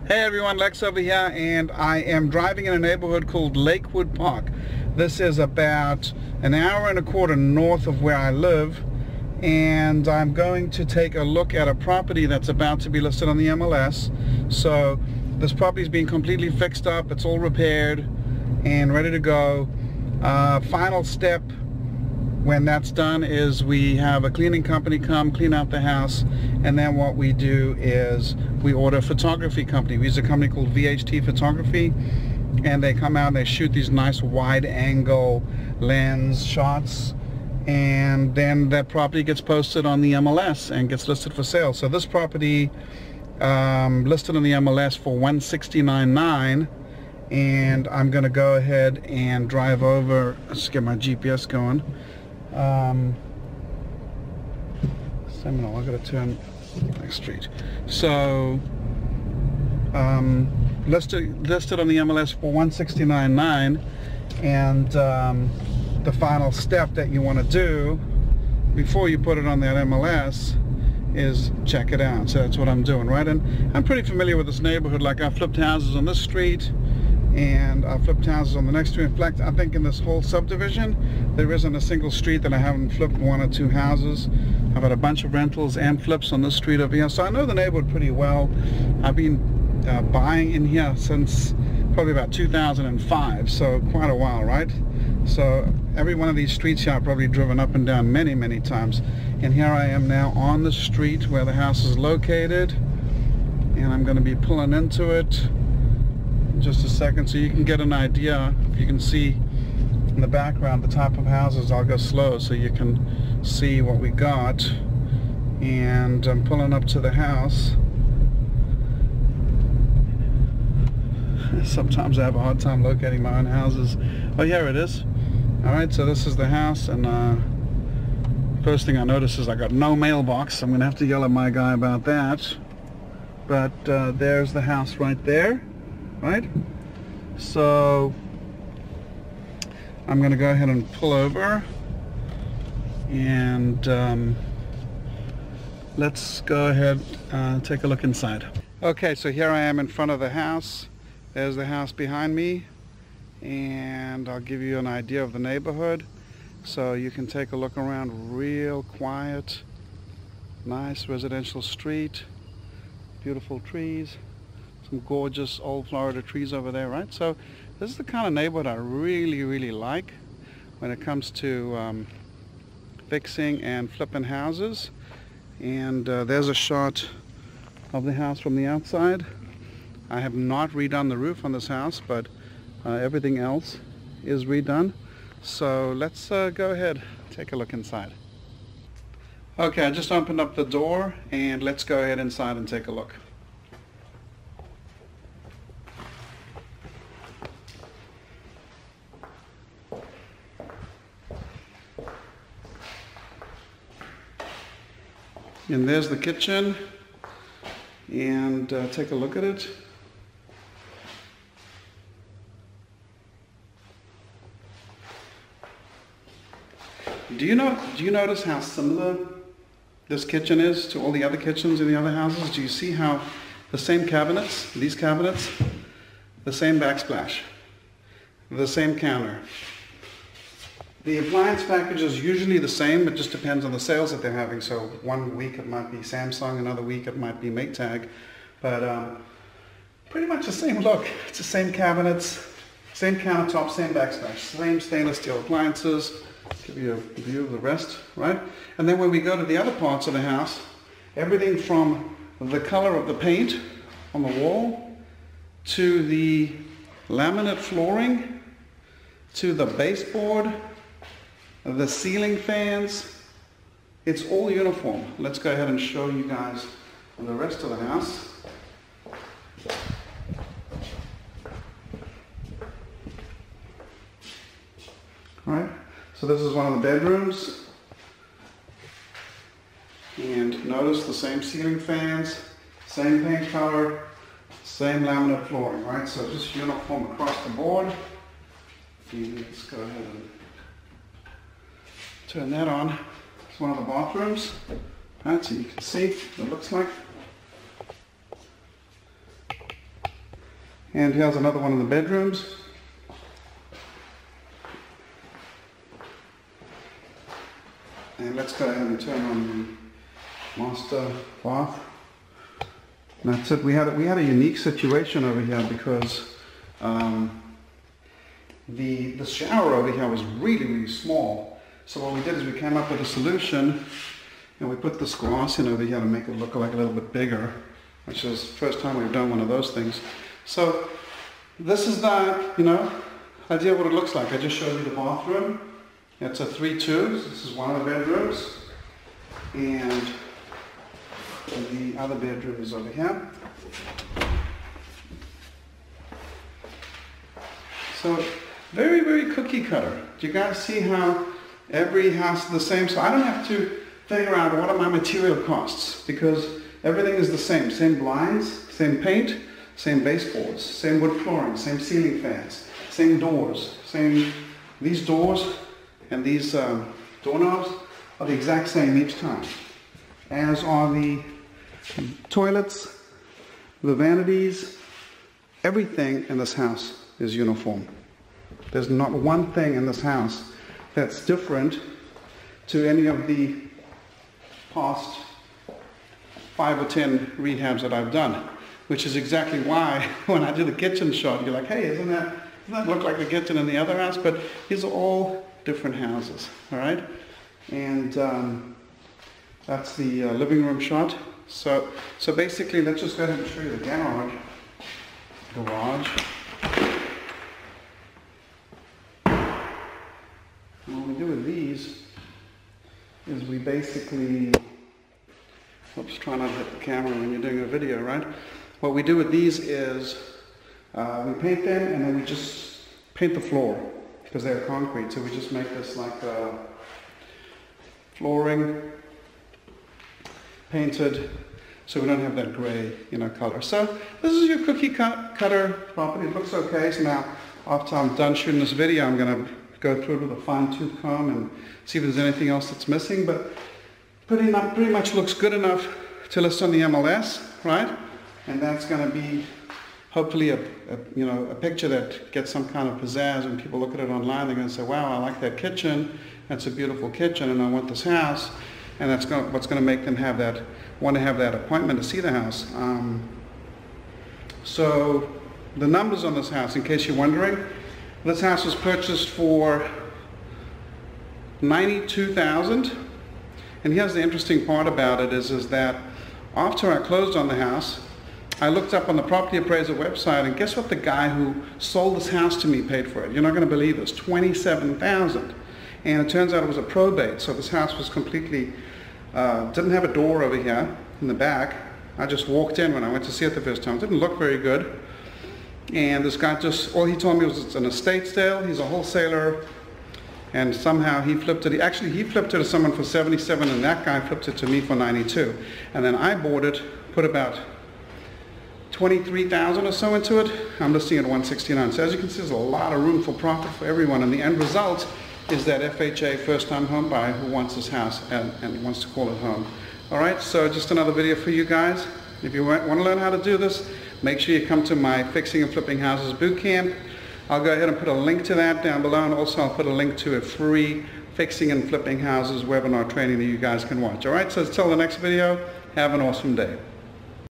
Hey everyone, Lex over here, and I am driving in a neighborhood called Lakewood Park. This is about an hour and a quarter north of where I live, and I'm going to take a look at a property that's about to be listed on the MLS. So this property is being completely fixed up, it's all repaired and ready to go. Final step when that's done is we have a cleaning company come clean out the house, and then what we do is we order a photography company. We use a company called VHT Photography, and they come out and they shoot these nice wide angle lens shots, and then that property gets posted on the MLS and gets listed for sale. So this property listed on the MLS for $169,900, and I'm gonna go ahead and drive over. Let's get my GPS going. Seminole, I gotta turn next street. So listed on the MLS for $169,900, and the final step that you want to do before you put it on that MLS is check it out. So that's what I'm doing, right? And I'm pretty familiar with this neighborhood. Like, I flipped houses on this street, and I flipped houses on the next street. In fact, I think in this whole subdivision there isn't a single street that I haven't flipped one or two houses. I've had a bunch of rentals and flips on this street over here, so I know the neighborhood pretty well. I've been buying in here since probably about 2005, so quite a while, right? So every one of these streets here I've probably driven up and down many times, and here I am now on the street where the house is located, and I'm going to be pulling into it just a second so you can get an idea. If you can see in the background the type of houses, I'll go slow so you can see what we got. And I'm pulling up to the house. Sometimes I have a hard time locating my own houses. Oh, here it is. Alright, so this is the house, and first thing I notice is I got no mailbox. I'm gonna have to yell at my guy about that. But there's the house right there. Right, so I'm going to go ahead and pull over, and let's go ahead and take a look inside. Okay, so here I am in front of the house. There's the house behind me, and I'll give you an idea of the neighborhood so you can take a look around. Real quiet, nice residential street, beautiful trees. Gorgeous old Florida trees over there, right? So this is the kind of neighborhood I really like when it comes to fixing and flipping houses. And there's a shot of the house from the outside. I have not redone the roof on this house, but everything else is redone. So let's go ahead, take a look inside. Okay, I just opened up the door, and let's go ahead inside and take a look. And there's the kitchen, and take a look at it. Do you notice how similar this kitchen is to all the other kitchens in the other houses? Do you see how the same cabinets, these cabinets, the same backsplash, the same counter? The appliance package is usually the same, it just depends on the sales that they're having. So one week it might be Samsung, another week it might be Maytag, but pretty much the same look. It's the same cabinets, same countertop, same backsplash, same stainless steel appliances. Give you a view of the rest, right? And then when we go to the other parts of the house, everything from the color of the paint on the wall, to the laminate flooring, to the baseboard, the ceiling fans, it's all uniform. Let's go ahead and show you guys the rest of the house. Alright, so this is one of the bedrooms, and notice the same ceiling fans, same paint color, same laminate flooring, right? So just uniform across the board. Let's go ahead and turn that on. It's one of the bathrooms. Right, so you can see what it looks like. And here's another one of the bedrooms. And let's go ahead and turn on the master bath. And that's it. We had a unique situation over here because the shower over here was really, really small. So what we did is we came up with a solution, and we put this glass in over here to make it look like a little bit bigger, which is the first time we've done one of those things. So this is the, idea of what it looks like. I just showed you the bathroom. It's a 3-2. This is one of the bedrooms, and the other bedroom is over here. So very, very cookie cutter. Do you guys see how every house is the same? So I don't have to figure out what are my material costs, because everything is the same. Same blinds, same paint, same baseboards, same wood flooring, same ceiling fans, same doors, these doors and these doorknobs are the exact same each time, as are the toilets, the vanities. Everything in this house is uniform. There's not one thing in this house that's different to any of the past 5 or 10 rehabs that I've done, which is exactly why when I do the kitchen shot, you're like, hey, doesn't that look like the kitchen in the other house? But these are all different houses, all right? And that's the living room shot. So basically, let's just go ahead and show you the garage. And what we do with these is we basically, oops, try not to hit the camera when you're doing a video, right? What we do with these is we paint them, and then we just paint the floor because they're concrete. So we just make this like flooring painted, so we don't have that gray, color. So this is your cookie cutter property. It looks okay. So now, after I'm done shooting this video, I'm going to go through it with a fine-tooth comb and see if there's anything else that's missing. But pretty much looks good enough to list on the MLS, right? And that's going to be hopefully a picture that gets some kind of pizzazz. When people look at it online, they're going to say, wow, I like that kitchen. That's a beautiful kitchen, and I want this house. And that's what's going to make them want to have that appointment to see the house. So the numbers on this house, in case you're wondering, this house was purchased for $92,000. And here's the interesting part about it is that after I closed on the house, I looked up on the property appraiser website, and guess what the guy who sold this house to me paid for it? You're not going to believe this, $27,000. And it turns out it was a probate, so this house was completely, didn't have a door over here in the back. I just walked in when I went to see it the first time. It didn't look very good. And this guy all he told me was it's an estate sale. He's a wholesaler, and somehow he flipped it. He flipped it to someone for $77, and that guy flipped it to me for $92. And then I bought it, put about $23,000 or so into it. I'm listing at $169. So as you can see, there's a lot of room for profit for everyone, and the end result is that FHA first-time home buyer who wants this house and wants to call it home. All right, so just another video for you guys. If you want to learn how to do this, make sure you come to my Fixing and Flipping Houses boot camp. I'll go ahead and put a link to that down below, and also I'll put a link to a free Fixing and Flipping Houses webinar training that you guys can watch. All right, so until the next video, have an awesome day.